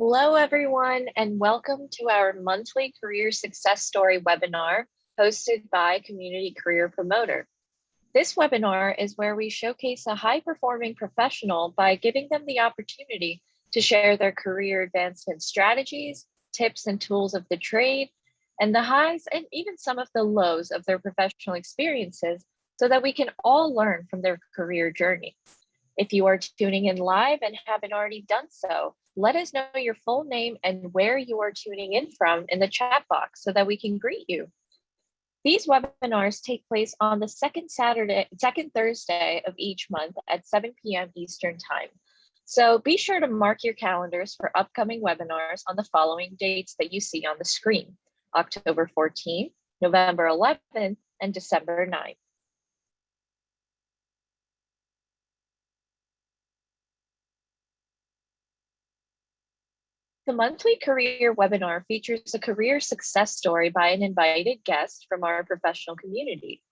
Hello, everyone, and welcome to our monthly Career Success Story webinar hosted by Community Career Promoter. This webinar is where we showcase a high-performing professional by giving them the opportunity to share their career advancement strategies, tips and tools of the trade, and the highs and even some of the lows of their professional experiences so that we can all learn from their career journey. If you are tuning in live and haven't already done so, let us know your full name and where you are tuning in from in the chat box so that we can greet you. These webinars take place on the second Thursday of each month at 7 p.m. Eastern Time. So be sure to mark your calendars for upcoming webinars on the following dates that you see on the screen: October 14th, November 11th, and December 9th. The monthly career webinar features a career success story by an invited guest from our professional community.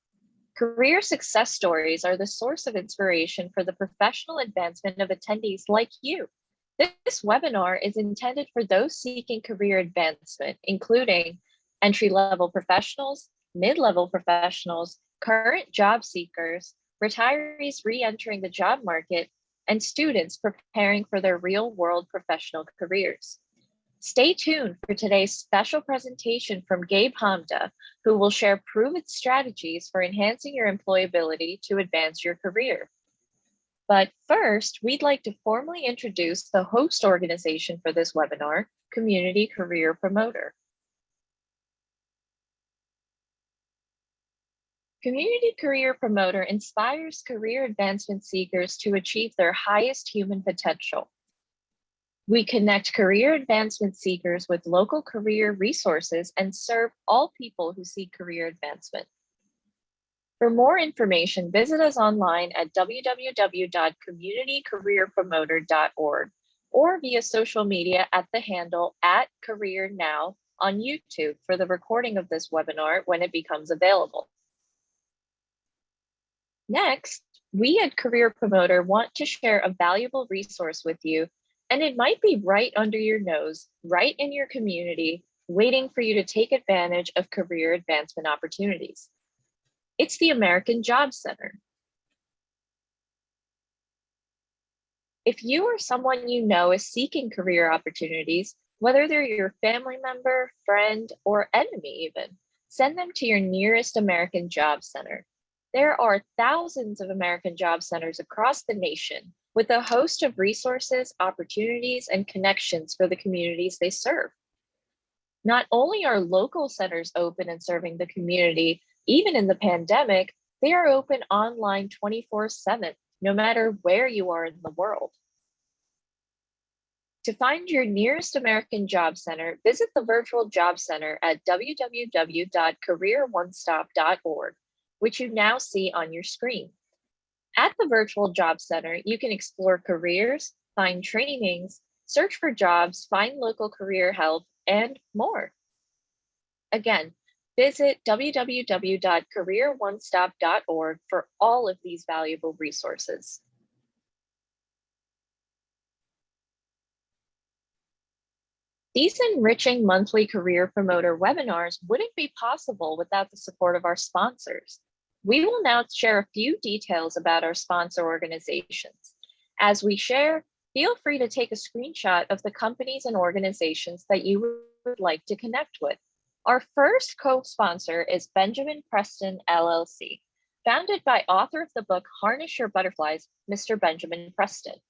Career success stories are the source of inspiration for the professional advancement of attendees like you. This webinar is intended for those seeking career advancement, including entry-level professionals, mid-level professionals, current job seekers, retirees re-entering the job market, and students preparing for their real-world professional careers. Stay tuned for today's special presentation from Gabe Hamda, who will share proven strategies for enhancing your employability to advance your career. But first, we'd like to formally introduce the host organization for this webinar, Community Career Promoter. Community Career Promoter inspires career advancement seekers to achieve their highest human potential. We connect career advancement seekers with local career resources and serve all people who seek career advancement. For more information, visit us online at www.communitycareerpromoter.org or via social media at the handle @CareerNow on YouTube for the recording of this webinar when it becomes available. Next, we at Career Promoter want to share a valuable resource with you, and it might be right under your nose, right in your community, waiting for you to take advantage of career advancement opportunities. It's the American Job Center. If you or someone you know is seeking career opportunities, whether they're your family member, friend, or enemy even, send them to your nearest American Job Center. There are thousands of American Job Centers across the nation with a host of resources, opportunities, and connections for the communities they serve. Not only are local centers open and serving the community, even in the pandemic, they are open online 24/7, no matter where you are in the world. To find your nearest American Job Center, visit the virtual job center at www.careeronestop.org, which you now see on your screen. At the virtual job center, you can explore careers, find trainings, search for jobs, find local career help, and more. Again, visit www.careeronestop.org for all of these valuable resources. These enriching monthly Career Promoter webinars wouldn't be possible without the support of our sponsors. We will now share a few details about our sponsor organizations. As we share, feel free to take a screenshot of the companies and organizations that you would like to connect with. Our first co-sponsor is Benjamin Preston LLC, founded by author of the book Harness Your Butterflies, Mr. Benjamin Preston.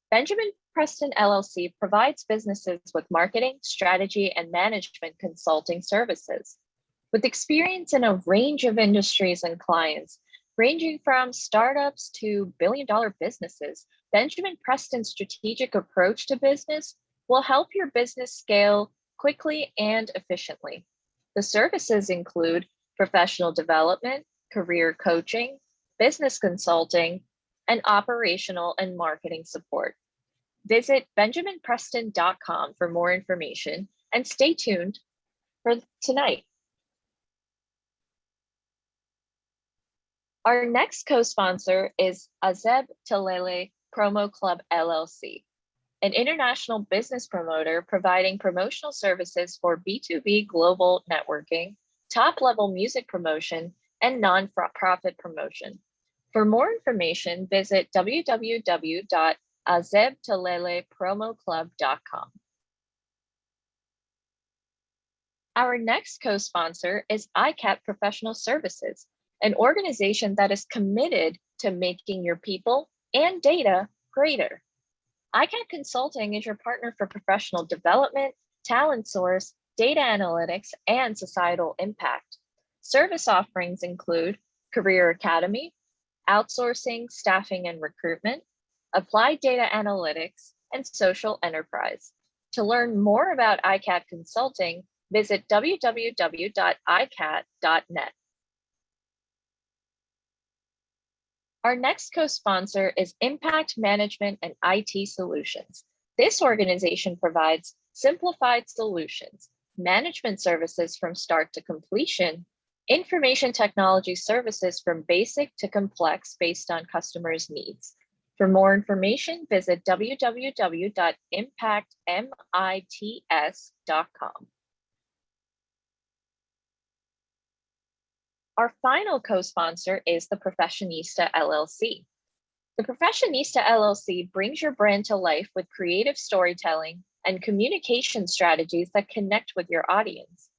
Benjamin Preston LLC provides businesses with marketing, strategy, and management consulting services. With experience in a range of industries and clients, ranging from startups to billion-dollar businesses, Benjamin Preston's strategic approach to business will help your business scale quickly and efficiently. The services include professional development, career coaching, business consulting, and operational and marketing support. Visit benjaminpreston.com for more information and stay tuned for tonight. Our next co-sponsor is Azebel Promo Club LLC. an international business promoter providing promotional services for B2B global networking, top-level music promotion, and non-profit promotion. For more information, visit www.azebel.promoclub.com. Our next co-sponsor is ICAP Professional Services, an organization that is committed to making your people and data greater. ICAP Consulting is your partner for professional development, talent source, data analytics, and societal impact. Service offerings include Career Academy, outsourcing, staffing and recruitment, applied data analytics, and social enterprise. To learn more about ICAP Consulting, visit www.icat.net. Our next co-sponsor is Impact Management and IT Solutions. This organization provides simplified solutions, management services from start to completion, information technology services from basic to complex based on customers' needs. For more information, visit www.impactmits.com. Our final co-sponsor is the Professionista LLC. The Professionista LLC brings your brand to life with creative storytelling and communication strategies that connect with your audience.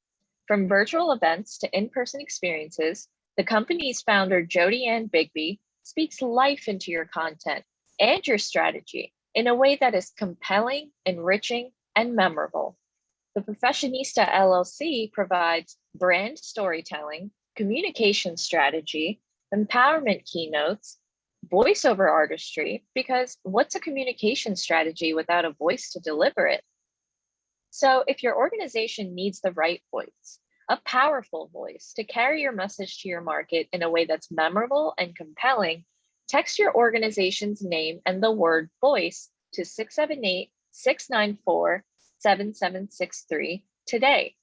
From virtual events to in-person experiences, the company's founder, Jody Ann Bigby, speaks life into your content and your strategy in a way that is compelling, enriching, and memorable. The Professionista LLC provides brand storytelling, communication strategy, empowerment keynotes, voiceover artistry, because what's a communication strategy without a voice to deliver it? So if your organization needs the right voice, a powerful voice to carry your message to your market in a way that's memorable and compelling, text your organization's name and the word voice to 678-694-7763 today.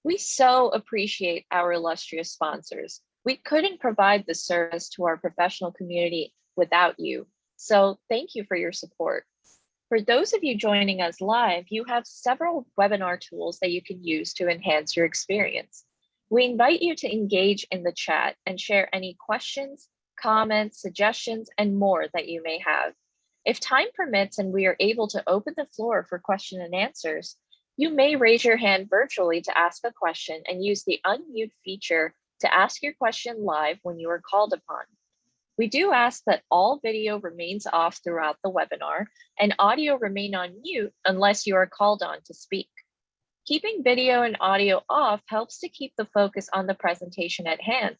We so appreciate our illustrious sponsors. We couldn't provide the service to our professional community without you. So thank you for your support. For those of you joining us live, you have several webinar tools that you can use to enhance your experience. We invite you to engage in the chat and share any questions, comments, suggestions, and more that you may have. If time permits and we are able to open the floor for question and answers, you may raise your hand virtually to ask a question and use the unmute feature to ask your question live when you are called upon. We do ask that all video remains off throughout the webinar and audio remain on mute unless you are called on to speak. Keeping video and audio off helps to keep the focus on the presentation at hand.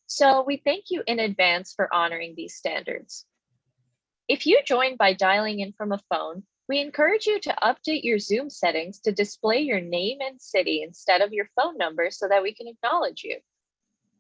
So we thank you in advance for honoring these standards. If you joined by dialing in from a phone, we encourage you to update your Zoom settings to display your name and city instead of your phone number so that we can acknowledge you.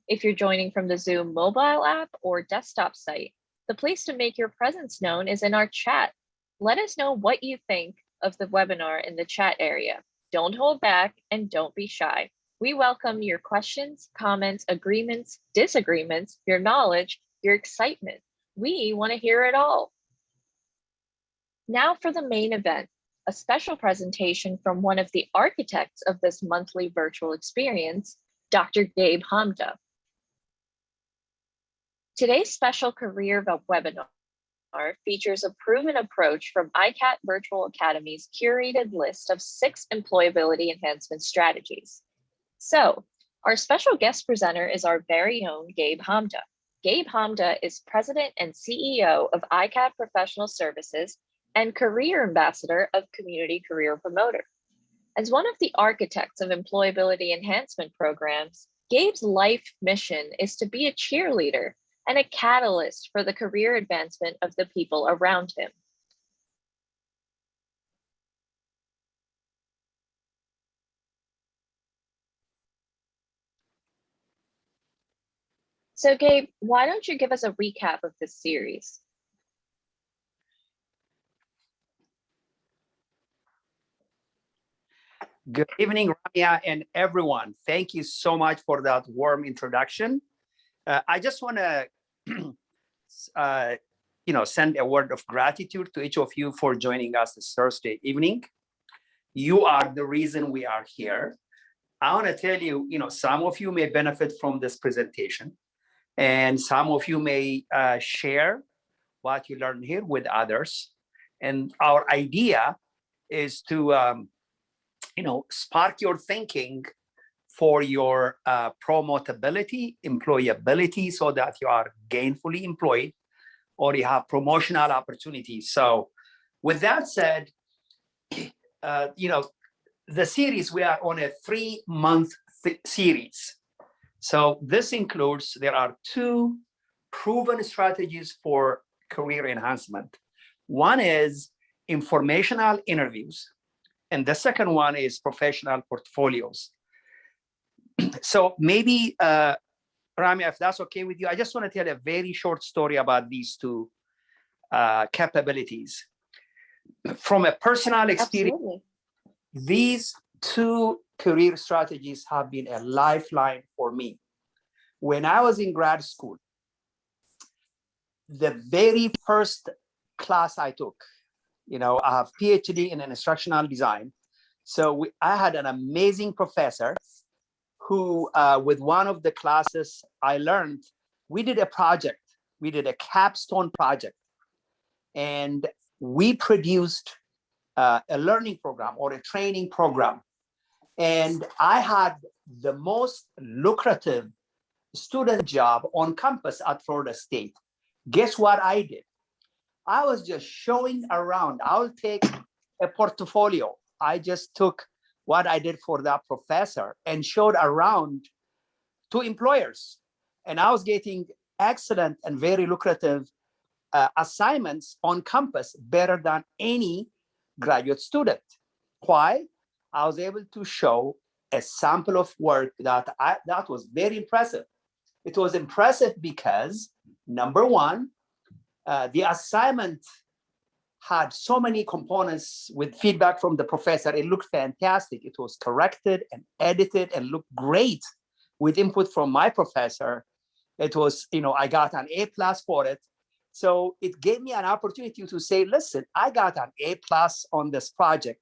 If you're joining from the Zoom mobile app or desktop site, the place to make your presence known is in our chat. Let us know what you think of the webinar in the chat area. Don't hold back and don't be shy. We welcome your questions, comments, agreements, disagreements, your knowledge, your excitement. We want to hear it all. Now for the main event, a special presentation from one of the architects of this monthly virtual experience, Dr. Gabe Hamda. Today's special career webinar features a proven approach from ICAP Virtual Academy's curated list of 6 employability enhancement strategies. So, our special guest presenter is our very own Gabe Hamda. Gabe Hamda is President and CEO of ICAP Professional Services and Career Ambassador of Community Career Promoter. As one of the architects of employability enhancement programs, Gabe's life mission is to be a cheerleader and a catalyst for the career advancement of the people around him. So Gabe, why don't you give us a recap of this series? Good evening, Ramya and everyone. Thank you so much for that warm introduction. I just want to send a word of gratitude to each of you for joining us this Thursday evening. You are the reason we are here. I want to tell you, some of you may benefit from this presentation, and some of you may share what you learned here with others. And our idea is to, spark your thinking for your promotability, employability, so that you are gainfully employed or you have promotional opportunities. So with that said, the series, we are on a 3-month series. So this includes, there are 2 proven strategies for career enhancement. One is informational interviews, and the second one is professional portfolios. So maybe, Ramya, if that's okay with you, I just want to tell a very short story about these 2 capabilities. From a personal experience, Absolutely. these 2 career strategies have been a lifeline for me. When I was in grad school, the very first class I took, I have PhD in instructional design. So I had an amazing professor who, with one of the classes I learned, we did a project. We did a capstone project. And we produced a learning program or a training program. And I had the most lucrative student job on campus at Florida State. Guess what I did? I was just showing around. I'll take a portfolio. I just took what I did for that professor and showed around to employers. And I was getting excellent and very lucrative assignments on campus, better than any graduate student. Why? I was able to show a sample of work that was very impressive. It was impressive because, number one, the assignment had so many components with feedback from the professor. It looked fantastic. It was corrected and edited and looked great with input from my professor. It was, I got an A+ for it. So it gave me an opportunity to say, listen, I got an A+ on this project,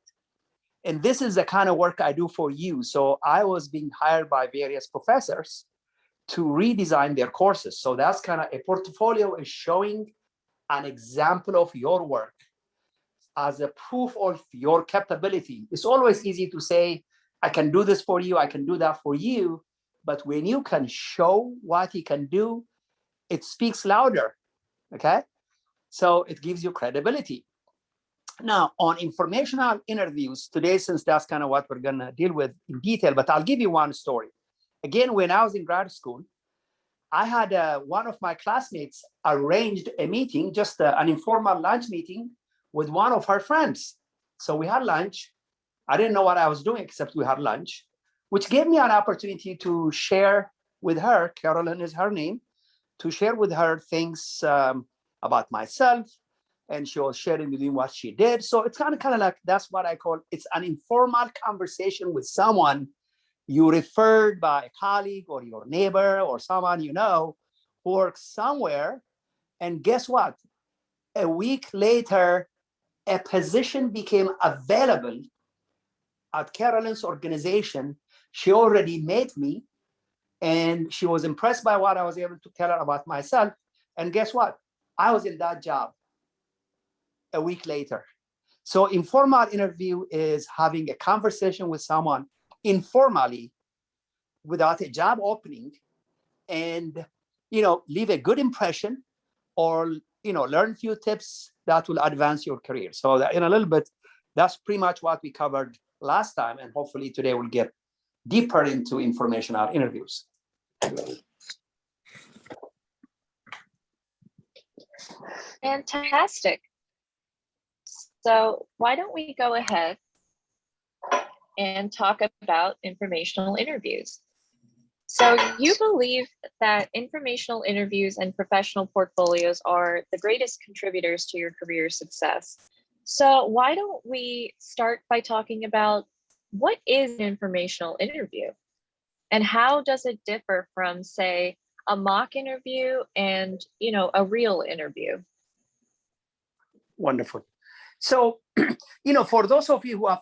and this is the kind of work I do for you. So I was being hired by various professors to redesign their courses. So that's kind of a portfolio, is showing an example of your work as a proof of your capability. It's always easy to say, I can do this for you, I can do that for you. But when you can show what you can do, it speaks louder, okay? So it gives you credibility. Now, on informational interviews today, since that's kind of what we're gonna deal with in detail, but I'll give you one story. Again, when I was in grad school, I had one of my classmates arranged a meeting, just an informal lunch meeting with one of her friends. So we had lunch. I didn't know what I was doing, except we had lunch, which gave me an opportunity to share with her, Carolyn is her name, to share with her things about myself. And she was sharing with me what she did. So it's kind of like, that's what I call, it's an informal conversation with someone you referred by a colleague or your neighbor or someone who works somewhere. And guess what? A week later, a position became available at Carolyn's organization. She already met me, and she was impressed by what I was able to tell her about myself. And guess what? I was in that job a week later. So informal interview is having a conversation with someone informally without a job opening, and leave a good impression, or learn a few tips that will advance your career. So that, in a little bit, that's pretty much what we covered last time, and hopefully today we'll get deeper into informational interviews. Fantastic. So why don't we go ahead and talk about informational interviews? So you believe that informational interviews and professional portfolios are the greatest contributors to your career success. So why don't we start by talking about what is an informational interview and how does it differ from, say, a mock interview and, a real interview? Wonderful. So, for those of you who have,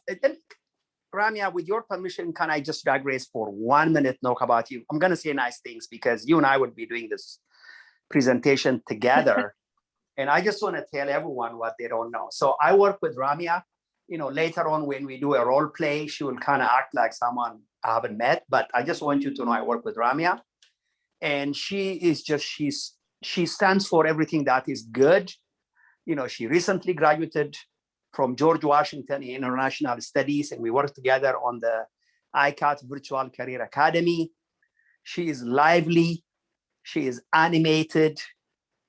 Ramya, with your permission, can I just digress for 1 minute, talk about you? I'm going to say nice things because you and I will be doing this presentation together. And I just want to tell everyone what they don't know. So I work with Ramya. Later on when we do a role play, she will kind of act like someone I haven't met. But I just want you to know I work with Ramya. And she stands for everything that is good. She recently graduated from George Washington in International Studies, and we worked together on the ICAP Virtual Career Academy. She is lively. She is animated.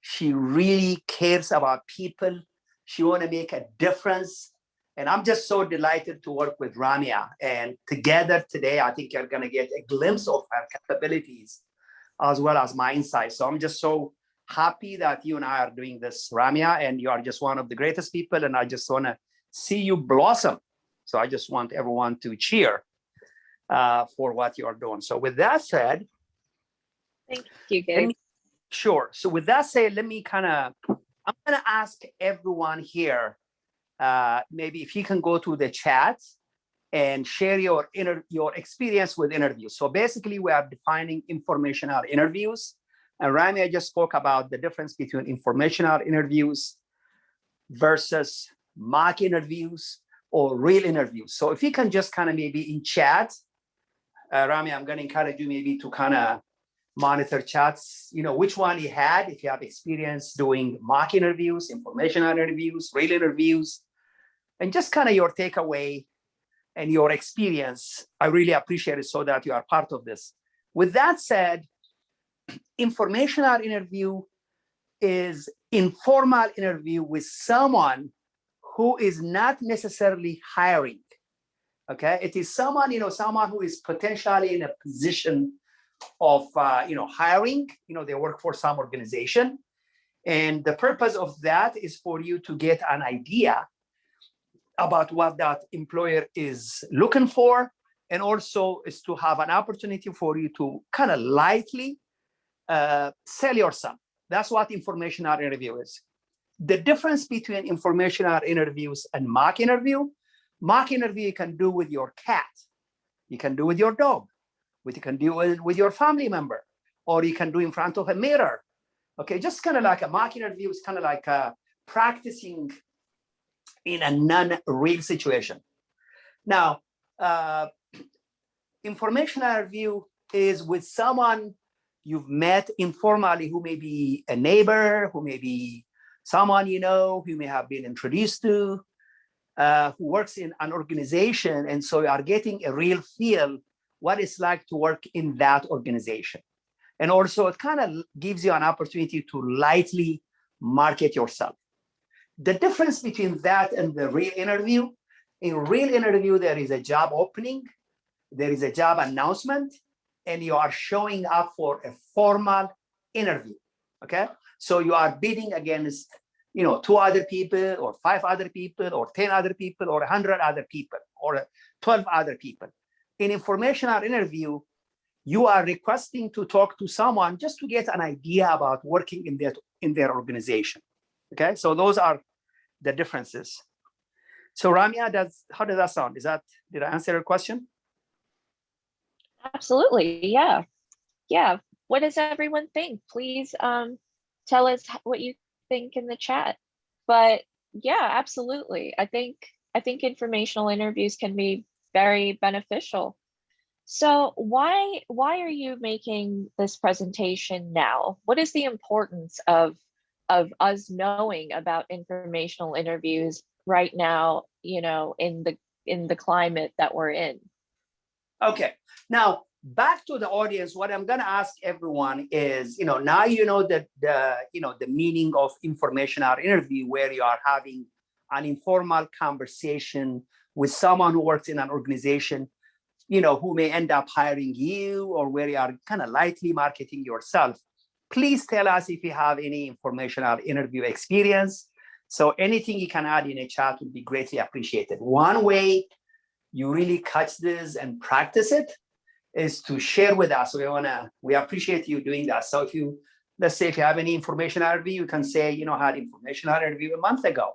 She really cares about people. She wants to make a difference. And I'm just so delighted to work with Ramya. And together today, I think you're going to get a glimpse of her capabilities as well as my insights. So I'm just so happy that you and I are doing this, Ramya, and you are just one of the greatest people. And I just want to see you blossom. So I just want everyone to cheer for what you are doing. So with that said, thank you, Gabe. Sure. So with that said, I'm going to ask everyone here, maybe if you can go to the chat and share your experience with interviews. So basically we are defining informational interviews. And Ramya just spoke about the difference between informational interviews versus mock interviews or real interviews. So if you can just kind of maybe in chat, Ramya, I'm going to encourage you maybe to kind of monitor chats, which one you had, if you have experience doing mock interviews, informational interviews, real interviews, and just kind of your takeaway and your experience. I really appreciate it so that you are part of this. With that said, informational interview is informal interview with someone who is not necessarily hiring. Okay, it is someone, someone who is potentially in a position of, hiring, they work for some organization. And the purpose of that is for you to get an idea about what that employer is looking for. And also is to have an opportunity for you to kind of lightly sell yourself. That's what informational interview is. The difference between informational interviews and mock interview you can do with your cat. You can do with your dog. You can do it with your family member, or you can do in front of a mirror. Okay, just kind of like a mock interview is kind of like practicing in a non-real situation. Now, informational interview is with someone you've met informally, who may be a neighbor, who may be someone who may have been introduced to, who works in an organization, and so you are getting a real feel what it's like to work in that organization. And also it kind of gives you an opportunity to lightly market yourself. The difference between that and the real interview, in real interview, there is a job opening, there is a job announcement, and you are showing up for a formal interview, okay? So you are bidding against, 2 other people or 5 other people or 10 other people or 100 other people or 12 other people. In informational interview, you are requesting to talk to someone just to get an idea about working in their organization. Okay, so those are the differences. So Ramya, how does that sound? Did I answer your question? Absolutely, yeah. Yeah. What does everyone think? Please tell us what you think in the chat. But yeah, absolutely. I think informational interviews can be very beneficial. So why are you making this presentation now? What is the importance of us knowing about informational interviews right now, in the climate that we're in? Okay, now back to the audience, what I'm going to ask everyone is, now that the meaning of informational interview, where you are having an informal conversation with someone who works in an organization, who may end up hiring you, or where you are kind of lightly marketing yourself. Please tell us if you have any informational interview experience. So anything you can add in a chat would be greatly appreciated. One way you really catch this and practice it is to share with us. We appreciate you doing that. So let's say if you have any informational interview, you can say, I had informational interview a month ago.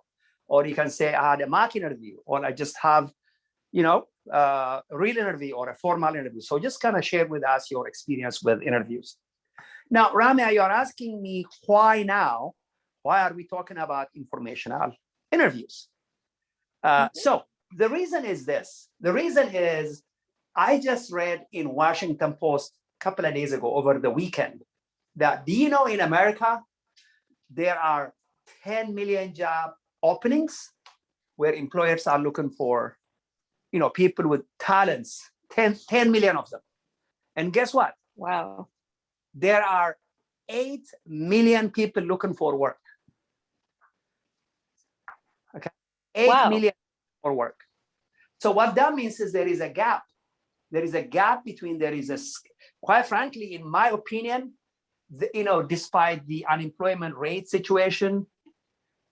or you can say I had a mock interview, or I just have, a real interview or a formal interview. So just kind of share with us your experience with interviews. Now, Ramya, you're asking me why now? Why are we talking about informational interviews? So the reason is this. The reason is I just read in Washington Post a couple of days ago over the weekend that, do you know, in America, there are 10 million job openings where employers are looking for, people with talents, 10 million of them. And guess what? Wow. There are 8 million people looking for work. Okay. 8 million for work. So what that means is there is a gap. There is a gap between, quite frankly, in my opinion, despite the unemployment rate situation,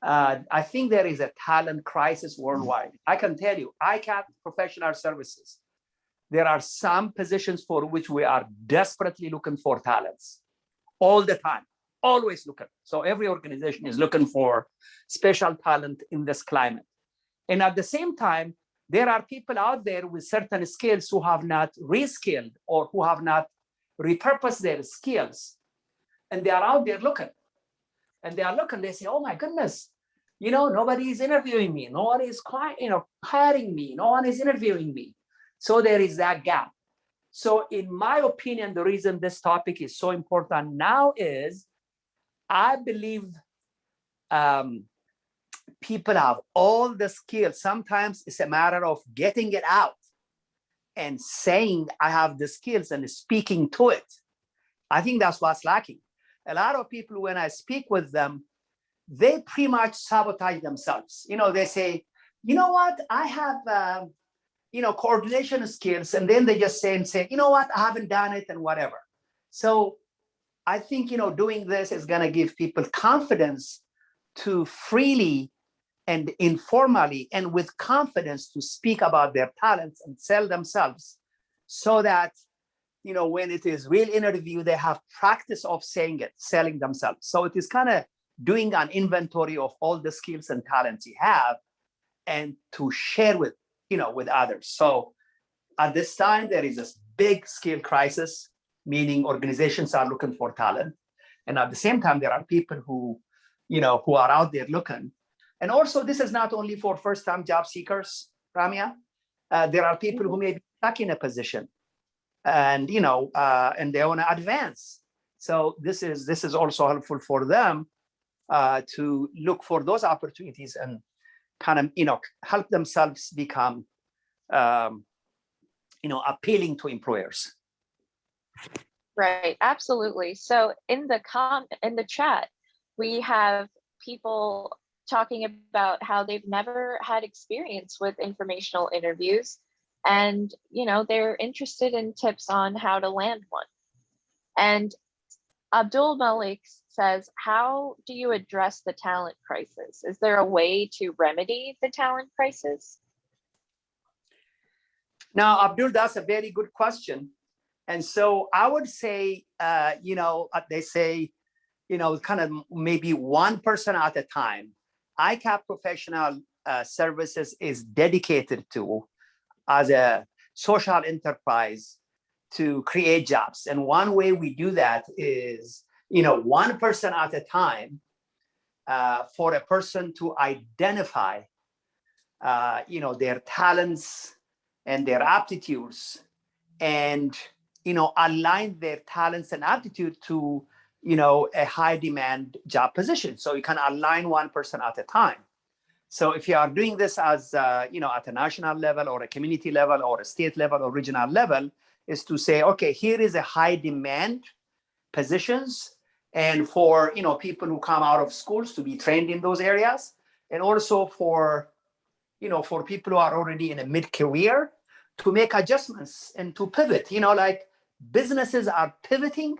I think there is a talent crisis worldwide. I can tell you, ICAP professional services, there are some positions for which we are desperately looking for talents all the time, always looking. So every organization is looking for special talent in this climate. And at the same time, there are people out there with certain skills who have not reskilled or who have not repurposed their skills. And they are out there looking. And they are looking, they say, oh my goodness, nobody is interviewing me. No one is hiring me. No one is interviewing me. So there is that gap. So in my opinion, the reason this topic is so important now is I believe people have all the skills. Sometimes it's a matter of getting it out and saying, I have the skills and speaking to it. I think that's what's lacking. A lot of people, when I speak with them, they pretty much sabotage themselves. They say, you know what, I have, coordination skills. And then they just say, you know what, I haven't done it and whatever. So I think, doing this is going to give people confidence to freely and informally and with confidence to speak about their talents and sell themselves, so that, when it is real interview, they have practice of saying it, selling themselves. So it is kind of doing an inventory of all the skills and talents you have and to share with, with others. So at this time, there is this big skill crisis, meaning organizations are looking for talent. And at the same time, there are people who are out there looking. And also, this is not only for first-time job seekers, Ramya. There are people who may be stuck in a position, and and they want to advance. So this is also helpful for them to look for those opportunities and kind of help themselves become appealing to employers. Right, absolutely. So in the chat, we have people talking about how they've never had experience with informational interviews, and they're interested in tips on how to land one. And Abdul Malik says, how do you address the talent crisis? Is there a way to remedy the talent crisis? Now, Abdul, that's a very good question. And so I would say, they say, kind of maybe one person at a time. ICAP Professional Services is dedicated to, as a social enterprise, to create jobs. And one way we do that is, one person at a time, for a person to identify, their talents and their aptitudes, and, align their talents and aptitude to, a high demand job position. So you can align one person at a time. So if you are doing this as, at a national level or a community level or a state level or regional level, is to say, okay, here is a high demand positions, and for, people who come out of schools to be trained in those areas. And also for, for people who are already in a mid-career to make adjustments and to pivot, like businesses are pivoting.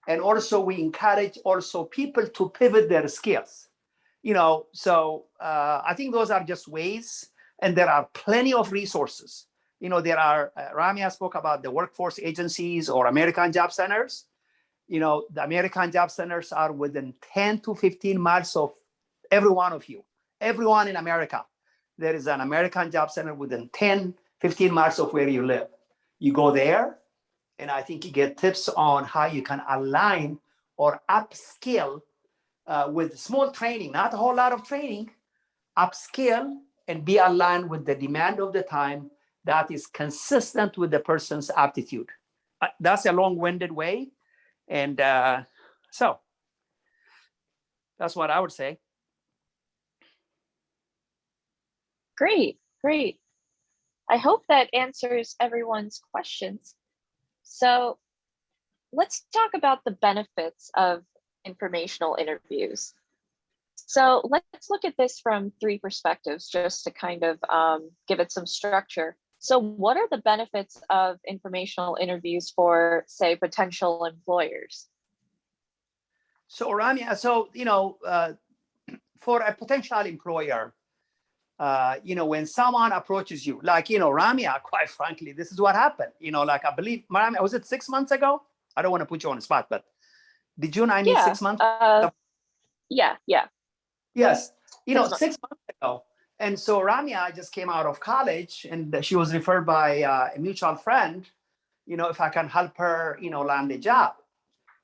And also we encourage also people to pivot their skills, so I think those are just ways, and there are plenty of resources. There are, Ramya spoke about the workforce agencies or American Job Centers. The American Job Centers are within 10 to 15 miles of every one of you. everyone in America. There is an American Job Center within 10, 15 miles of where you live. You go there, and I think you get tips on how you can align or upskill with small training, not a whole lot of training, upskill and be aligned with the demand of the time that is consistent with the person's aptitude. That's a long-winded way. And so that's what I would say. Great, great. I hope that answers everyone's questions. So let's talk about the benefits of informational interviews. So let's look at this from three perspectives just to kind of give it some structure. So what are the benefits of informational interviews for, say, potential employers? So Ramya, for a potential employer, when someone approaches you, like, Ramya, quite frankly, this is what happened. Like, I believe, Ramya, was it 6 months ago? I don't want to put you on the spot, but did you and I meet 6 months? Yeah. Yes. 6 months ago. And so Ramya just came out of college, and she was referred by a mutual friend, if I can help her, land a job.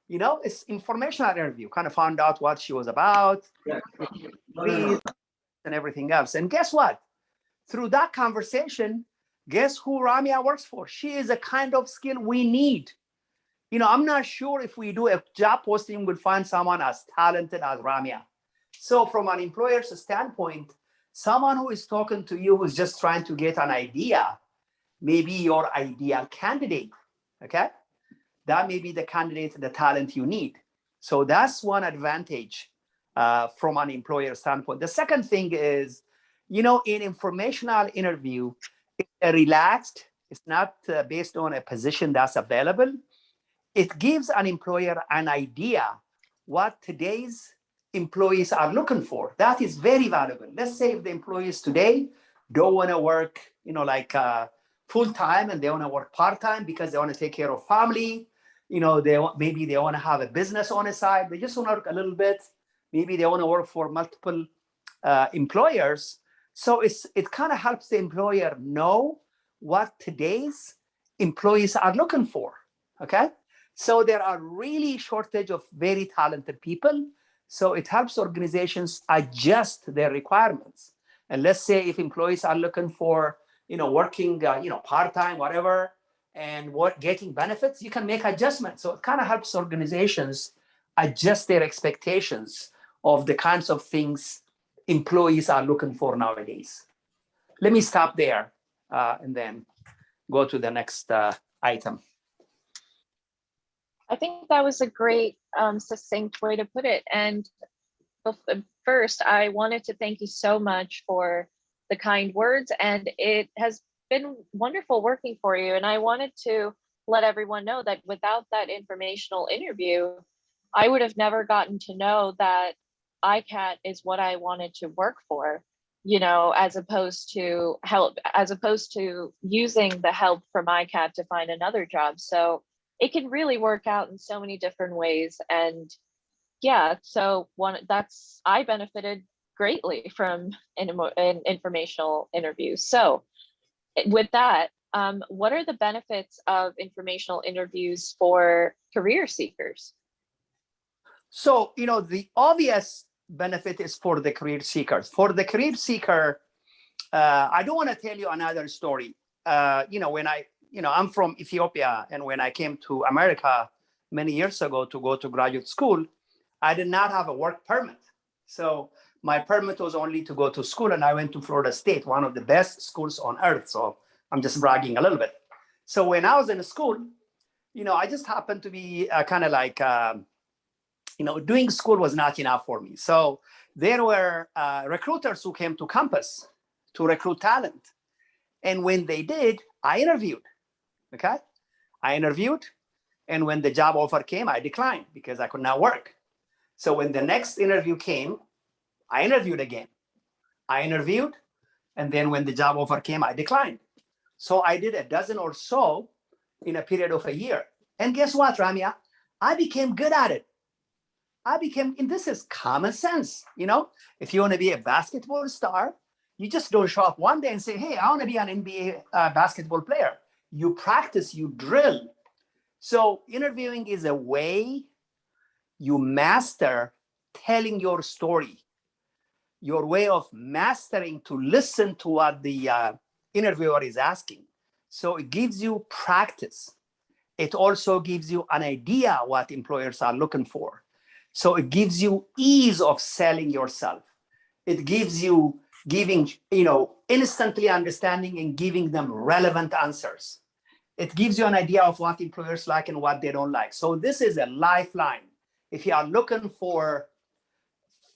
It's informational interview, kind of found out what she was about, and everything else. And guess what? Through that conversation, guess who Ramya works for? She is a kind of skill we need. I'm not sure if we do a job posting, we'll find someone as talented as Ramya. So from an employer's standpoint, someone who is talking to you who's just trying to get an idea, maybe your ideal candidate, okay? That may be the candidate, the talent you need. So that's one advantage from an employer standpoint. The second thing is, in informational interview, it's relaxed. It's not based on a position that's available. It gives an employer an idea what today's employees are looking for. That is very valuable. Let's say if the employees today don't want to work, full time, and they want to work part time because they want to take care of family. Maybe they want to have a business on the side. They just want to work a little bit. Maybe they want to work for multiple employers. So it kind of helps the employer know what today's employees are looking for. Okay. So there are really shortage of very talented people. So it helps organizations adjust their requirements. And let's say if employees are looking for, working, part-time, whatever, and getting benefits, you can make adjustments. So it kind of helps organizations adjust their expectations of the kinds of things employees are looking for nowadays. Let me stop there and then go to the next item. I think that was a great succinct way to put it. And first, I wanted to thank you so much for the kind words, and it has been wonderful working for you. And I wanted to let everyone know that without that informational interview, I would have never gotten to know that ICAP is what I wanted to work for, as opposed to using the help from ICAP to find another job. So it can really work out in so many different ways. And yeah, so I benefited greatly from an informational interview. So with that, what are the benefits of informational interviews for career seekers? So, the obvious benefit is for the career seekers. For the career seeker, I don't want to tell you another story. I'm from Ethiopia, and when I came to America many years ago to go to graduate school, I did not have a work permit. So my permit was only to go to school, and I went to Florida State, one of the best schools on earth. So I'm just bragging a little bit. So when I was in school, I just happened to be doing school was not enough for me. So there were recruiters who came to campus to recruit talent. And when they did, I interviewed. Okay. I interviewed. And when the job offer came, I declined because I could not work. So when the next interview came, I interviewed again. I interviewed. And then when the job offer came, I declined. So I did a dozen or so in a period of a year. And guess what, Ramya? I became good at it. I became, and this is common sense, if you want to be a basketball star, you just don't show up one day and say, hey, I want to be an NBA basketball player. You practice, you drill. So interviewing is a way you master telling your story, your way of mastering to listen to what the interviewer is asking. So it gives you practice. It also gives you an idea what employers are looking for. So it gives you ease of selling yourself. It gives you giving, instantly understanding and giving them relevant answers. It gives you an idea of what employers like and what they don't like. So this is a lifeline. If you are looking for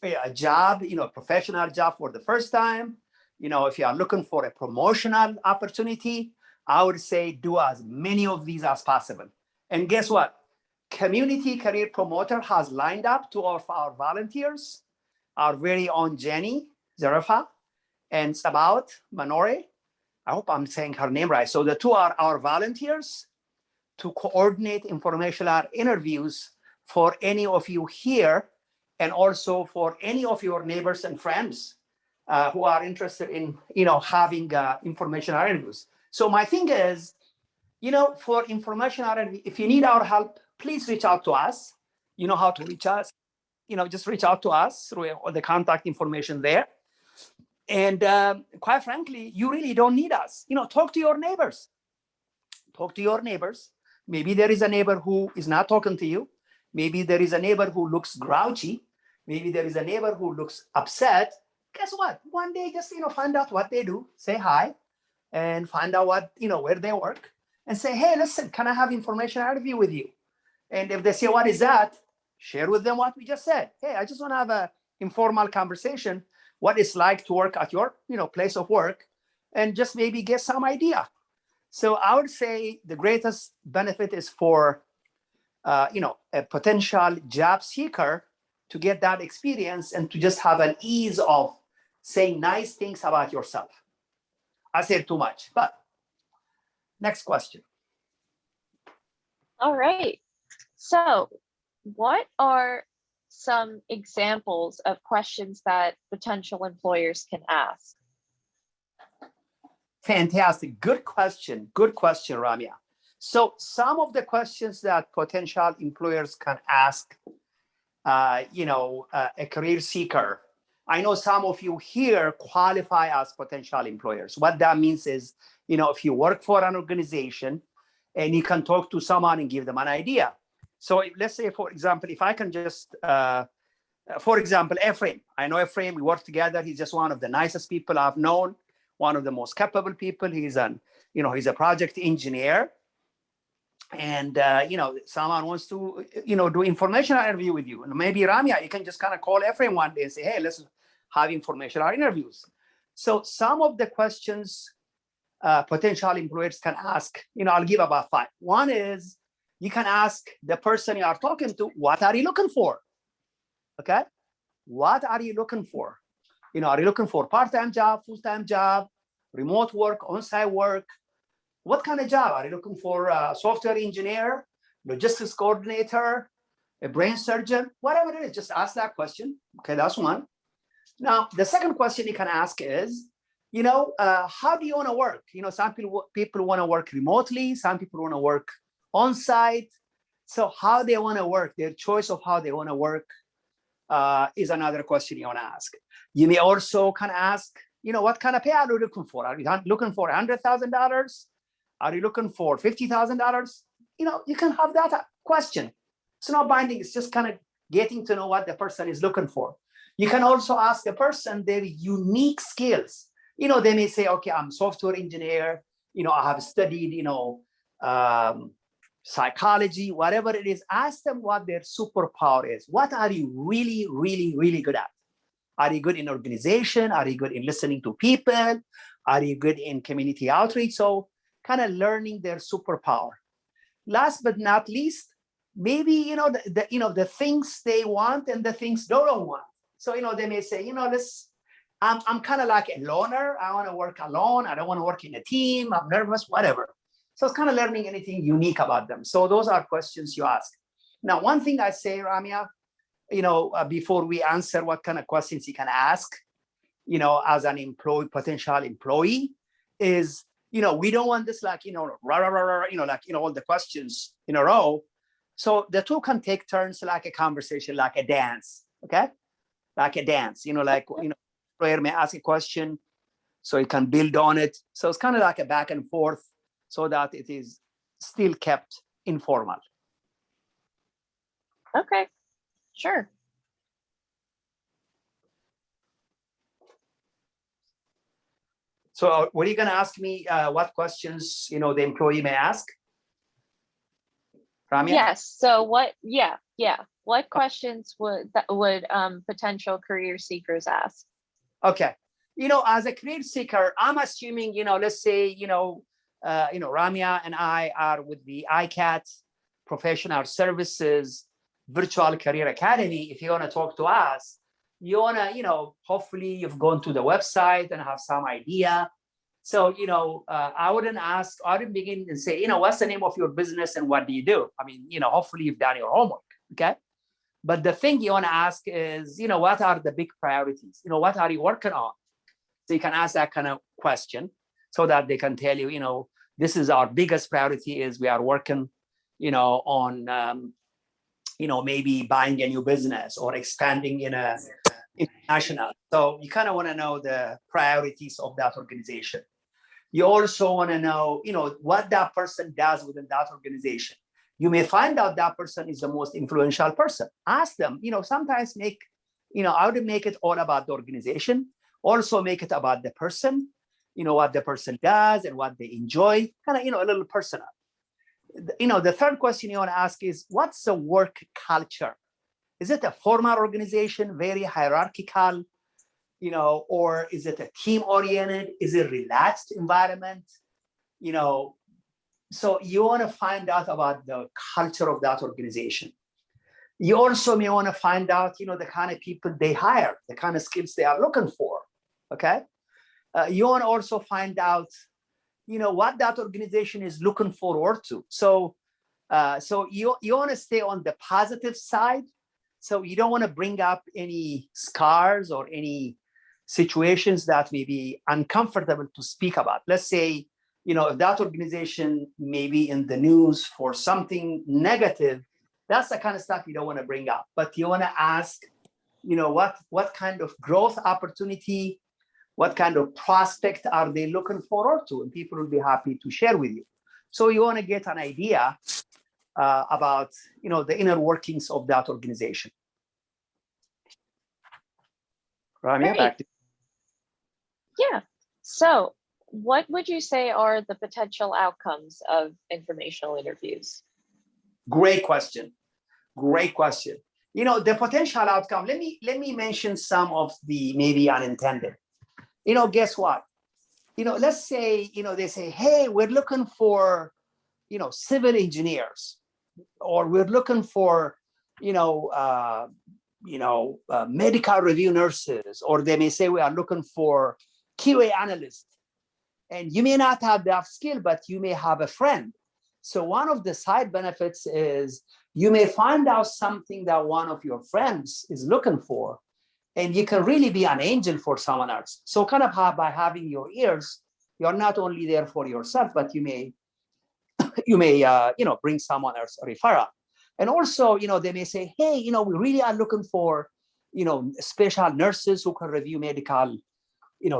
a job, professional job for the first time, if you are looking for a promotional opportunity, I would say do as many of these as possible. And guess what? Community Career Promoter has lined up two of our volunteers, our very own Jenny Zarafa and Sabaot Manore. I hope I'm saying her name right. So the two are our volunteers to coordinate informational interviews for any of you here, and also for any of your neighbors and friends who are interested in, having informational interviews. So my thing is, for informational interview, if you need our help, please reach out to us. You know how to reach us. Just reach out to us through all the contact information there. And quite frankly, you really don't need us. Talk to your neighbors. Talk to your neighbors. Maybe there is a neighbor who is not talking to you. Maybe there is a neighbor who looks grouchy. Maybe there is a neighbor who looks upset. Guess what? One day, just find out what they do. Say hi, and find out what where they work, and say, hey, listen, can I have information interview with you? And if they say, what is that? Share with them what we just said. Hey, I just want to have a informal conversation, what it's like to work at your place of work, and just maybe get some idea. So I would say the greatest benefit is for a potential job seeker to get that experience and to just have an ease of saying nice things about yourself. I said too much, but next question. All right. So what are some examples of questions that potential employers can ask? Fantastic. Good question. Good question, Ramya. So some of the questions that potential employers can ask, a career seeker. I know some of you here qualify as potential employers. What that means is, if you work for an organization and you can talk to someone and give them an idea. So let's say, for example, if I can just, for example, Ephraim. I know Ephraim, we work together. He's just one of the nicest people I've known, one of the most capable people. He's he's a project engineer. And, someone wants to, do informational interview with you. And maybe Ramya, you can just kind of call Ephraim one day and say, hey, let's have informational interviews. So some of the questions potential employers can ask, I'll give about 5. One is, you can ask the person you are talking to, what are you looking for? Okay. What are you looking for? Are you looking for part-time job, full-time job, remote work, on-site work? What kind of job? Are you looking for a software engineer, logistics coordinator, a brain surgeon, whatever it is? Just ask that question. Okay, that's one. Now, the second question you can ask is, how do you want to work? Some people want to work remotely. Some people want to work on site. So how they want to work, their choice of how they want to work is another question you want to ask. You may also kind of ask, what kind of pay are you looking for? Are you looking for $100,000? Are you looking for $50,000? You can have that question. It's not binding. It's just kind of getting to know what the person is looking for. You can also ask the person their unique skills. They may say, okay, I'm a software engineer. I have studied, psychology, whatever it is. Ask them what their superpower is. What are you really, really, really good at? Are you good in organization? Are you good in listening to people? Are you good in community outreach? So kind of learning their superpower. Last but not least, maybe the things they want and the things they don't want. So they may say, I'm kind of like a loner. I want to work alone. I don't want to work in a team. I'm nervous, whatever. So it's kind of learning anything unique about them. So those are questions you ask. Now, one thing I say, Ramya, before we answer what kind of questions you can ask, as an employee, potential employee, is, we don't want this like, rah, rah, rah, rah, all the questions in a row. So the two can take turns, like a conversation, like a dance, okay? Like a dance, player may ask a question, so it can build on it. So it's kind of like a back and forth, so that it is still kept informal. Okay, sure. So what are you going to ask me? What questions, the employee may ask? Ramya? Yes. So what? Yeah. What questions would potential career seekers ask? Okay. As a career seeker, I'm assuming, let's say, Ramya and I are with the ICAP Professional Services Virtual Career Academy. If you want to talk to us, you want to, hopefully you've gone to the website and have some idea. So, I wouldn't begin and say, what's the name of your business and what do you do? I mean, hopefully you've done your homework, okay? But the thing you want to ask is, what are the big priorities? What are you working on? So you can ask that kind of question so that they can tell you, this is our biggest priority is we are working, on, maybe buying a new business or expanding in a international. So you kind of want to know the priorities of that organization. You also want to know, what that person does within that organization. You may find out that person is the most influential person. Ask them, sometimes I would make it all about the organization. Also make it about the person, what the person does and what they enjoy, kind of, a little personal. The third question you want to ask is, what's the work culture? Is it a formal organization, very hierarchical, or is it a team-oriented? Is it a relaxed environment? So you want to find out about the culture of that organization. You also may want to find out, the kind of people they hire, the kind of skills they are looking for, okay? You want to also find out, what that organization is looking forward to. So you want to stay on the positive side. So you don't want to bring up any scars or any situations that may be uncomfortable to speak about. Let's say, if that organization may be in the news for something negative, that's the kind of stuff you don't want to bring up. But you want to ask, what kind of growth opportunity, what kind of prospect are they looking forward to? And people will be happy to share with you. So you want to get an idea about, the inner workings of that organization. Ramya, back to you. Yeah. So what would you say are the potential outcomes of informational interviews? Great question. The potential outcome, let me mention some of the maybe unintended. Guess what? Let's say, they say, hey, we're looking for, civil engineers, or we're looking for, medical review nurses, or they may say we are looking for QA analysts. And you may not have that skill, but you may have a friend. So one of the side benefits is you may find out something that one of your friends is looking for, and you can really be an angel for someone else. So kind of by having your ears, you're not only there for yourself, but you may bring someone else a referral. And also, they may say, hey, we really are looking for, special nurses who can review medical,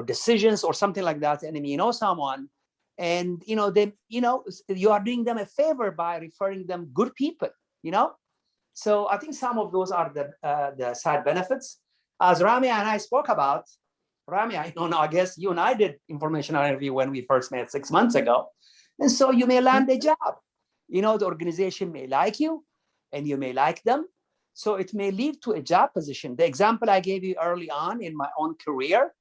decisions or something like that. And someone, and you are doing them a favor by referring them good people. So I think some of those are the side benefits. As Ramya and I spoke about, Ramya, I guess you and I did informational interview when we first met 6 months ago. And so you may land a job. The organization may like you and you may like them. So it may lead to a job position. The example I gave you early on in my own career,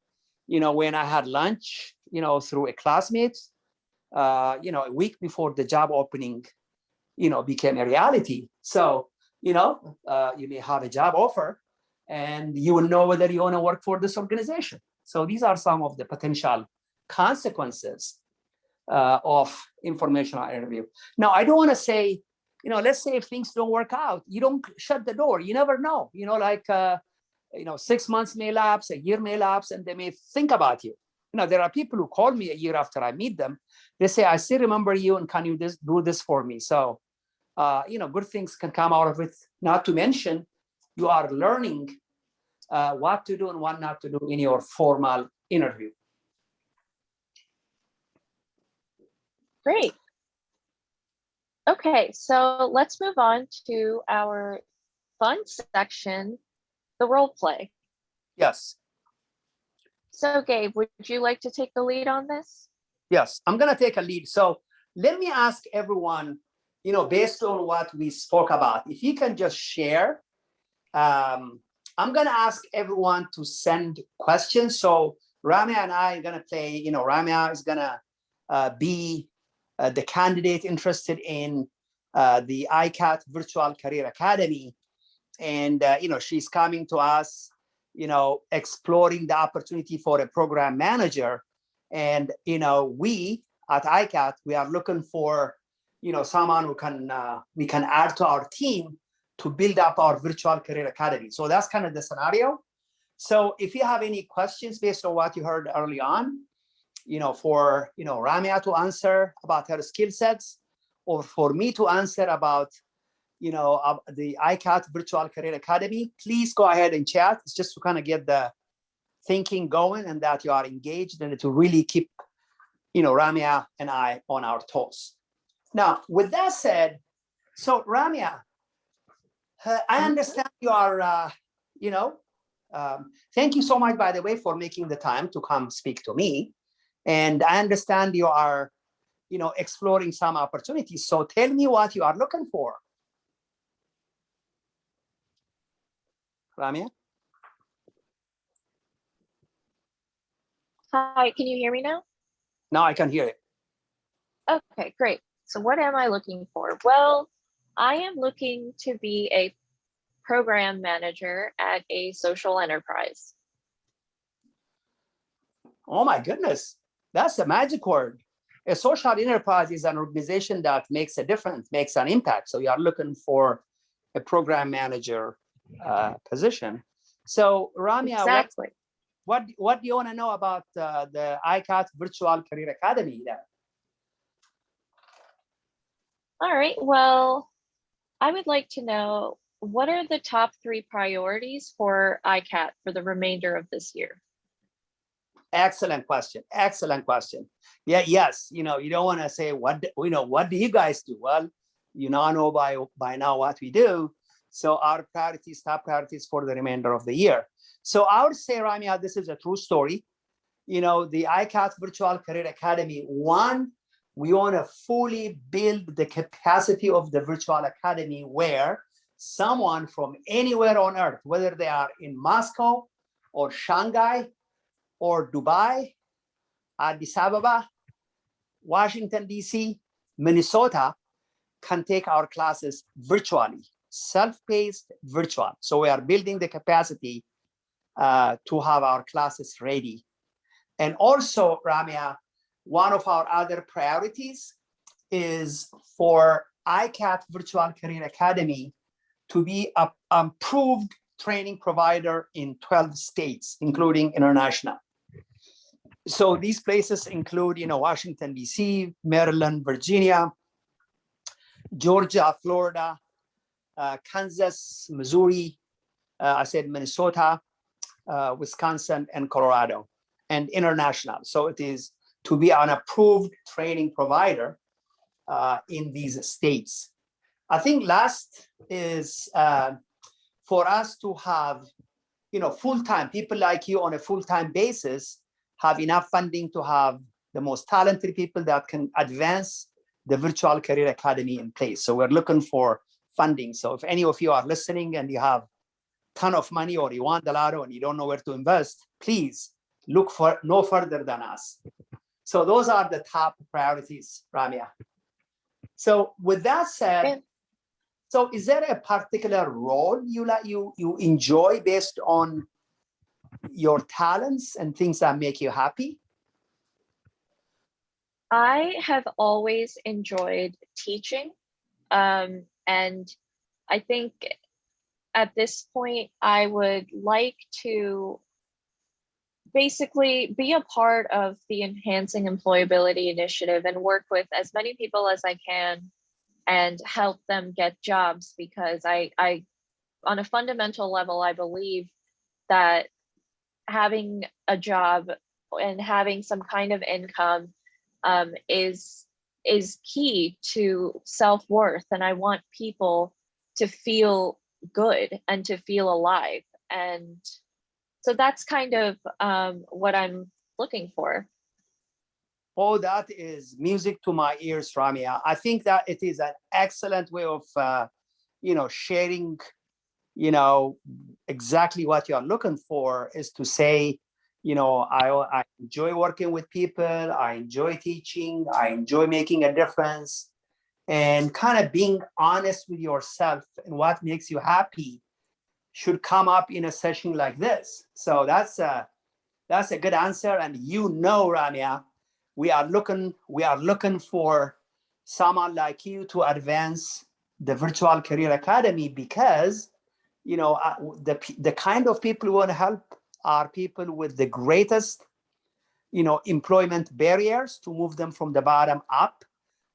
when I had lunch, through a classmate, a week before the job opening, became a reality. So, you may have a job offer and you will know whether you want to work for this organization. So these are some of the potential consequences of informational interview. Now, I don't want to say, let's say if things don't work out, you don't shut the door. You never know. 6 months may lapse, a year may lapse, and they may think about you. There are people who call me a year after I meet them. They say, I still remember you, and can you do this for me? So, good things can come out of it. Not to mention, you are learning what to do and what not to do in your formal interview. Great. Okay, so let's move on to our fun section, the role play. Yes. So Gabe, would you like to take the lead on this? Yes, I'm going to take a lead. So let me ask everyone, based on what we spoke about, if you can just share. I'm going to ask everyone to send questions. So Ramya and I are going to play, Ramya is going to be the candidate interested in the ICAP Virtual Career Academy. And, she's coming to us, exploring the opportunity for a program manager. And, we at ICAP, we are looking for, someone who we can add to our team to build up our Virtual Career Academy. So that's kind of the scenario. So if you have any questions based on what you heard early on, for, Ramya to answer about her skill sets, or for me to answer about, the ICAP Virtual Career Academy, please go ahead and chat. It's just to kind of get the thinking going and that you are engaged and to really keep, Ramya and I on our toes. Now, with that said, so Ramya, I understand you are, thank you so much, by the way, for making the time to come speak to me. And I understand you are, exploring some opportunities. So tell me what you are looking for. Ramya? Hi, can you hear me now? Now I can hear it. Okay, great. So what am I looking for? Well, I am looking to be a program manager at a social enterprise. Oh my goodness, that's a magic word. A social enterprise is an organization that makes a difference, makes an impact. So you are looking for a program manager position. So Ramya, Exactly. what do you want to know about the ICAP Virtual Career Academy there? All right, well, I would like to know, what are the top 3 priorities for ICAP for the remainder of this year? Excellent question. Excellent question. Yeah, yes. You don't want to say what do you guys do? Well, know by now what we do. So our priorities, top priorities for the remainder of the year. So I would say, Ramya, this is a true story. The ICAP Virtual Career Academy, one, we want to fully build the capacity of the Virtual Academy where someone from anywhere on earth, whether they are in Moscow or Shanghai or Dubai, Addis Ababa, Washington, D.C., Minnesota, can take our classes virtually, self-paced, virtual. So we are building the capacity to have our classes ready. And also, Ramya, one of our other priorities is for ICAP Virtual Career Academy to be an approved training provider in 12 states, including international. So these places include, Washington, D.C., Maryland, Virginia, Georgia, Florida, Kansas, Missouri, I said Minnesota, Wisconsin, and Colorado, and international. So it is to be an approved training provider in these states. I think last is for us to have, full-time people like you on a full-time basis, have enough funding to have the most talented people that can advance the Virtual Career Academy in place. So we're looking for funding. So if any of you are listening and you have a ton of money or you want a lot and you don't know where to invest, please look for no further than us. So those are the top priorities, Ramya. So with that said, so is there a particular role you enjoy based on your talents and things that make you happy? I have always enjoyed teaching. And I think at this point, I would like to basically be a part of the Enhancing Employability Initiative and work with as many people as I can and help them get jobs, because I on a fundamental level, I believe that having a job and having some kind of income is key to self-worth, and I want people to feel good and to feel alive. And so that's kind of what I'm looking for. Oh, that is music to my ears, Ramya. I think that it is an excellent way of, sharing, exactly what you're looking for, is to say, I enjoy working with people, I enjoy teaching, I enjoy making a difference, and kind of being honest with yourself and what makes you happy should come up in a session like this. So that's a good answer. And Ramya, we are looking for someone like you to advance the Virtual Career Academy, because the kind of people we want to help are people with the greatest employment barriers, to move them from the bottom up,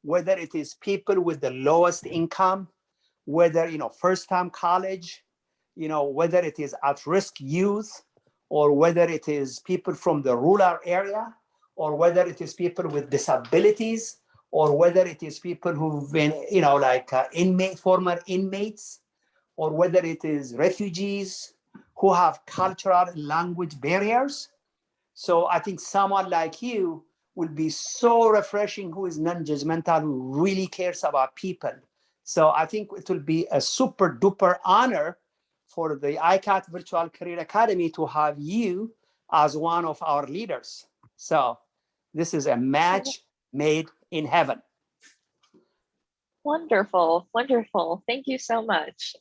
whether it is people with the lowest income, whether first time college, whether it is at-risk youth, or whether it is people from the rural area, or whether it is people with disabilities, or whether it is people who've been former inmates, or whether it is refugees who have cultural and language barriers. So I think someone like you will be so refreshing, who is non-judgmental, who really cares about people. So I think it will be a super duper honor for the ICAP Virtual Career Academy to have you as one of our leaders. So this is a match made in heaven. Wonderful, wonderful. Thank you so much.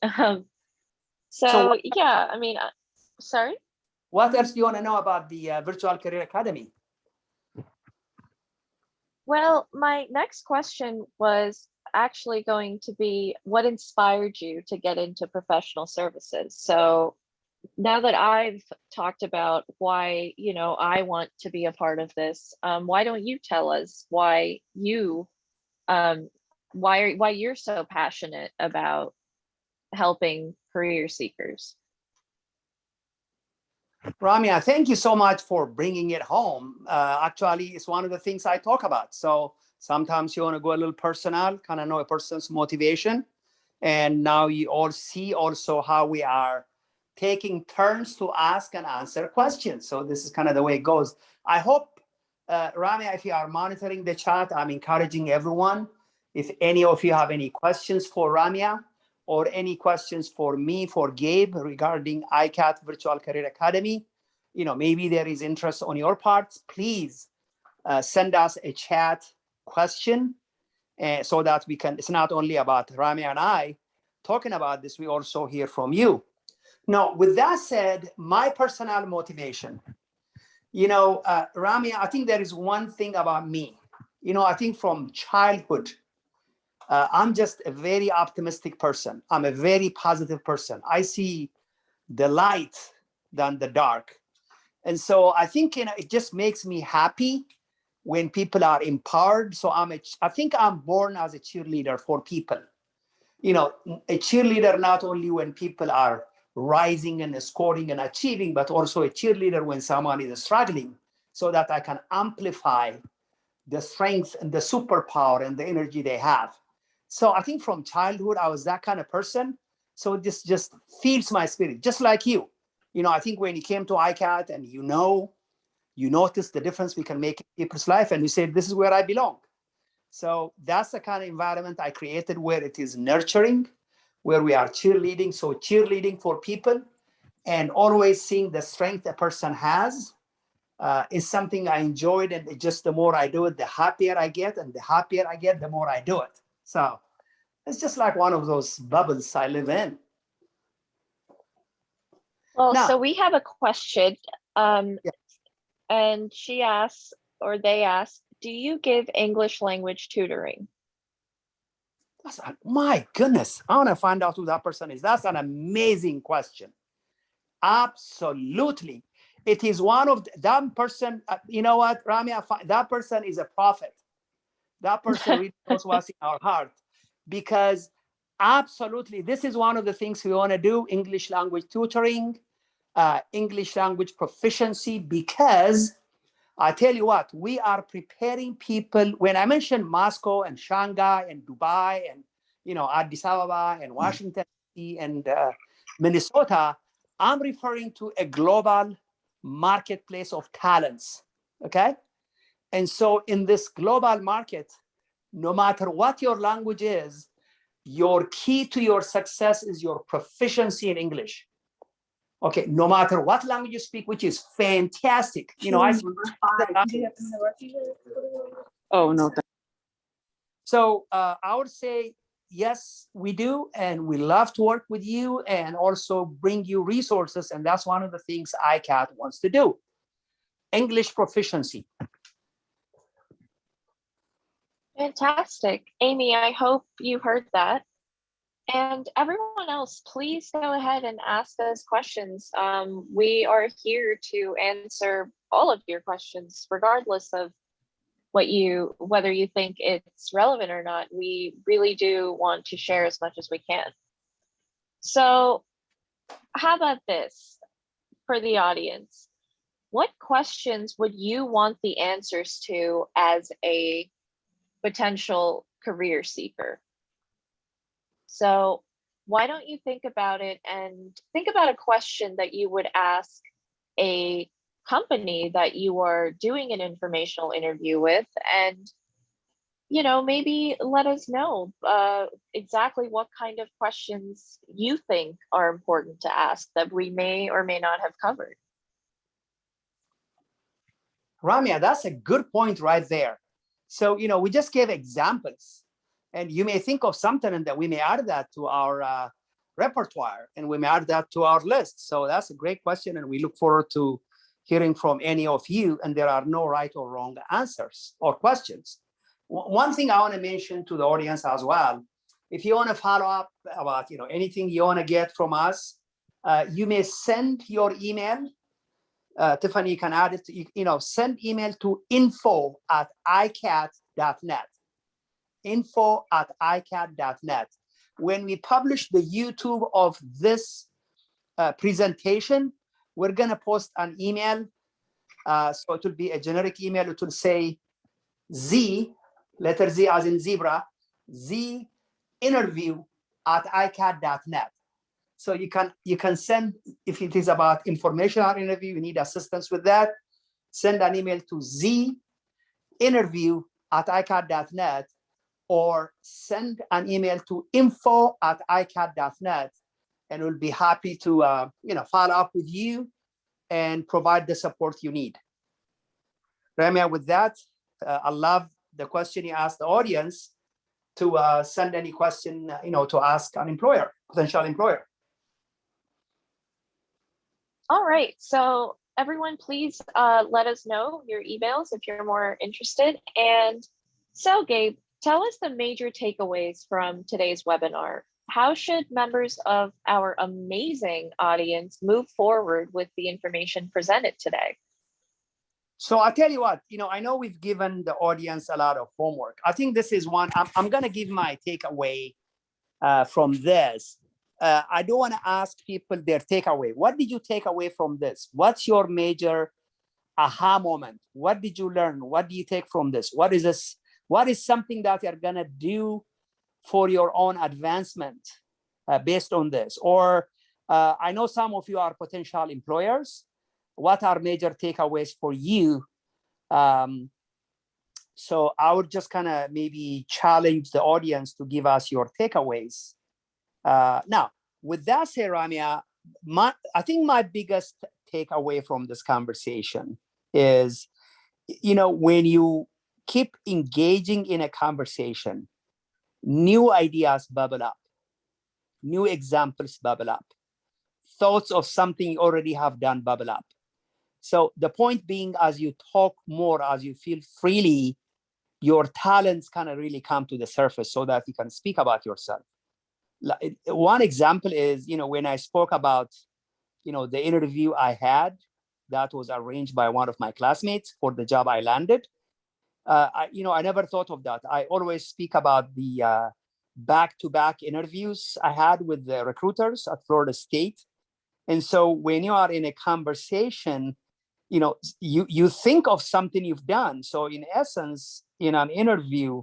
So Yeah, I mean, sorry? what else do you want to know about the Virtual Career Academy? Well, my next question was actually going to be, what inspired you to get into professional services? So now that I've talked about why, I want to be a part of this, why don't you tell us why why you're so passionate about helping career seekers? Ramya, thank you so much for bringing it home. Actually, it's one of the things I talk about. So sometimes you want to go a little personal, kind of know a person's motivation. And now you all see also how we are taking turns to ask and answer questions. So this is kind of the way it goes. I hope, Ramya, if you are monitoring the chat, I'm encouraging everyone, if any of you have any questions for Ramya, or any questions for me, for Gabe, regarding ICAP Virtual Career Academy, maybe there is interest on your part, please send us a chat question, so that we can, it's not only about Ramya and I talking about this, we also hear from you. Now, with that said, my personal motivation, Ramya, I think there is one thing about me, I think from childhood, I'm just a very optimistic person. I'm a very positive person. I see the light than the dark. And so I think, it just makes me happy when people are empowered. So I think I'm born as a cheerleader for people. A cheerleader not only when people are rising and scoring and achieving, but also a cheerleader when someone is struggling, so that I can amplify the strength and the superpower and the energy they have. So I think from childhood, I was that kind of person. So this just feeds my spirit, just like you. I think when you came to ICAT and you notice the difference we can make in people's life, and you said, this is where I belong. So that's the kind of environment I created, where it is nurturing, where we are cheerleading. So cheerleading for people and always seeing the strength a person has is something I enjoyed. And just the more I do it, the happier I get. And the happier I get, the more I do it. So it's just like one of those bubbles I live in. Well, Now, so we have a question, yeah. and she asks, or they ask, do you give English language tutoring? My goodness, I want to find out who that person is. That's an amazing question. Absolutely. It is one of that person. You know what, Ramya? That person is a prophet. That person really knows what's in our heart, because absolutely, this is one of the things we want to do: English language tutoring, English language proficiency. Because I tell you what, we are preparing people. When I mentioned Moscow and Shanghai and Dubai and Addis Ababa and Washington DC and Minnesota, I'm referring to a global marketplace of talents. Okay, and so in this global market, no matter what your language is, your key to your success is your proficiency in English. Okay, no matter what language you speak, which is fantastic. Oh, no. So I would say, yes, we do. And we love to work with you and also bring you resources. And that's one of the things ICAP wants to do. English proficiency. Fantastic. Amy, I hope you heard that. And everyone else, please go ahead and ask us questions. We are here to answer all of your questions, regardless of whether you think it's relevant or not. We really do want to share as much as we can. So how about this for the audience? What questions would you want the answers to as a potential career seeker? So why don't you think about it and think about a question that you would ask a company that you are doing an informational interview with, and maybe let us know exactly what kind of questions you think are important to ask that we may or may not have covered. Ramya, that's a good point right there. So, we just gave examples, and you may think of something and that we may add that to our repertoire, and we may add that to our list. So that's a great question, and we look forward to hearing from any of you. And there are no right or wrong answers or questions. One thing I want to mention to the audience as well: if you want to follow up about anything you want to get from us, you may send your email. Tiffany can add it. Send email to info@icat.net. info@icat.net. When we publish the YouTube of this presentation, we're going to post an email. So it will be a generic email. It will say Z, letter Z as in zebra, Z interview@icat.net. So you can send, if it is about informational interview, you need assistance with that, send an email to Z interview@icat.net, or send an email to info@icat.net, and we'll be happy to follow up with you and provide the support you need. Ramya, with that, I love the question you asked the audience to send any question to ask an employer, potential employer. All right, so everyone, please let us know your emails if you're more interested. And so, Gabe, tell us the major takeaways from today's webinar. How should members of our amazing audience move forward with the information presented today? So I'll tell you what, I know we've given the audience a lot of homework. I think this is one, I'm going to give my takeaway from this. I don't want to ask people their takeaway. What did you take away from this? What's your major aha moment? What did you learn? What do you take from this? What is this? What is something that you're going to do for your own advancement based on this? Or I know some of you are potential employers. What are major takeaways for you? So I would just kind of maybe challenge the audience to give us your takeaways. Now, with that said, Ramya, I think my biggest takeaway from this conversation is, when you keep engaging in a conversation, new ideas bubble up, new examples bubble up, thoughts of something you already have done bubble up. So the point being, as you talk more, as you feel freely your talents kind of really come to the surface so that you can speak about yourself. One example is, when I spoke about, the interview I had that was arranged by one of my classmates for the job I landed. I never thought of that. I always speak about the back-to-back interviews I had with the recruiters at Florida State. And so when you are in a conversation, you think of something you've done. So in essence, in an interview,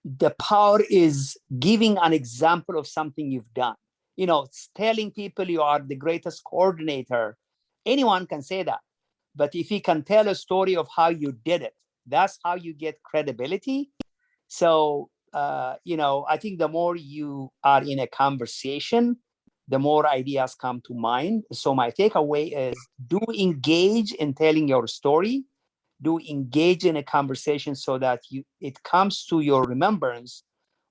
the power is giving an example of something you've done. It's telling people you are the greatest coordinator. Anyone can say that. But if you can tell a story of how you did it, that's how you get credibility. So, I think the more you are in a conversation, the more ideas come to mind. So my takeaway is do engage in telling your story, do engage in a conversation so that it comes to your remembrance,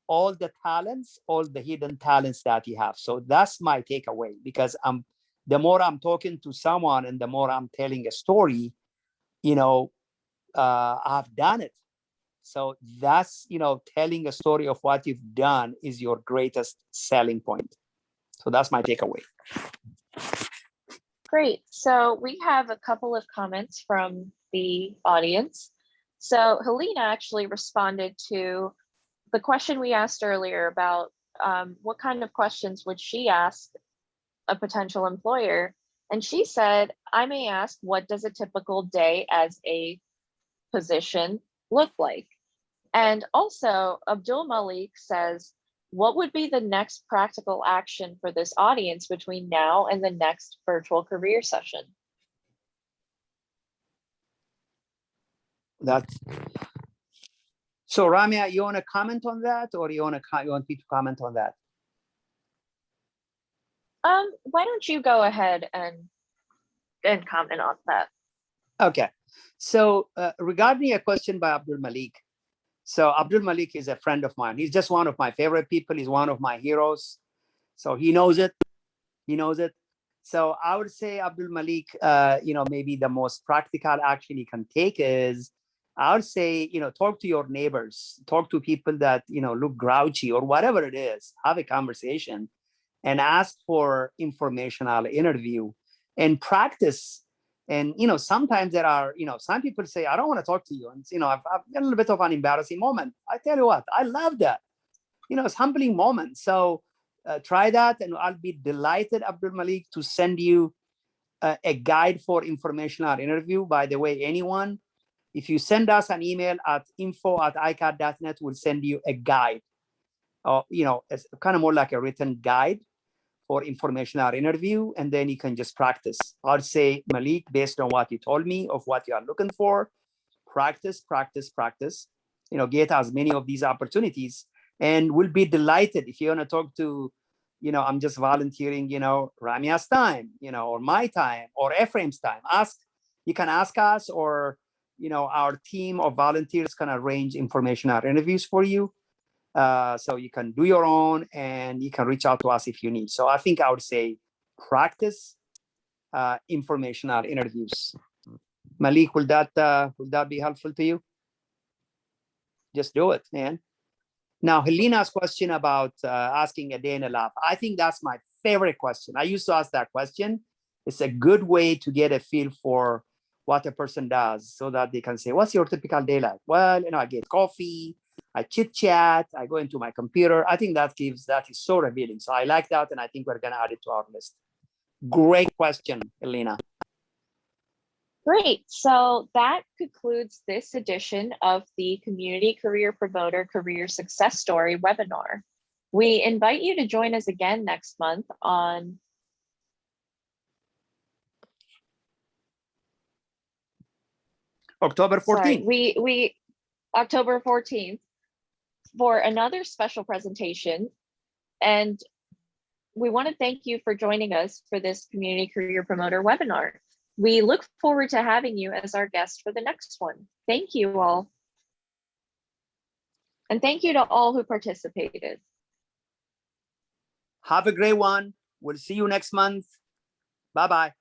all the talents, all the hidden talents that you have. So that's my takeaway, because the more I'm talking to someone and the more I'm telling a story, I've done it. So that's, telling a story of what you've done is your greatest selling point. So that's my takeaway. Great. So we have a couple of comments from the audience. So Helena actually responded to the question we asked earlier about what kind of questions would she ask a potential employer? And she said, I may ask, what does a typical day as a position look like? And also, Abdul Malik says, what would be the next practical action for this audience between now and the next virtual career session? So Ramya, you want to comment on that, or you want me to comment on that? Why don't you go ahead and comment on that? Okay. So regarding a question by Abdul Malik. So Abdul Malik is a friend of mine. He's just one of my favorite people. He's one of my heroes. So he knows it. So I would say, Abdul Malik, maybe the most practical action you can take is, I would say, talk to your neighbors, talk to people that, look grouchy or whatever it is, have a conversation and ask for informational interview and practice. And, sometimes there are, some people say, I don't want to talk to you. And, I've got a little bit of an embarrassing moment. I tell you what, I love that. It's a humbling moment. So try that, and I'll be delighted, Abdul Malik, to send you a guide for informational interview. By the way, anyone, if you send us an email at info@icap.net, we'll send you a guide. It's kind of more like a written guide for informational interview, and then you can just practice. I'd say, Malik, based on what you told me of what you are looking for, practice, get as many of these opportunities, and we'll be delighted if you want to talk to, I'm just volunteering, Ramya's time, or my time, or Ephraim's time. You can ask us, or, our team of volunteers can arrange informational interviews for you. So you can do your own, and you can reach out to us if you need. So I think I would say practice informational interviews. Malik, will that be helpful to you? Just do it, man. Now, Helena's question about asking a day in a life, I think that's my favorite question. I used to ask that question. It's a good way to get a feel for what a person does, so that they can say, what's your typical day like? Well, I get coffee, I chit chat, I go into my computer. I think that is so revealing. So I like that, and I think we're going to add it to our list. Great question, Helena. Great. So that concludes this edition of the Community Career Promoter Career Success Story webinar. We invite you to join us again next month on October 14th. Sorry, October 14th for another special presentation. And we want to thank you for joining us for this Community Career Promoter webinar. We look forward to having you as our guest for the next one. Thank you all. And thank you to all who participated. Have a great one. We'll see you next month. Bye-bye.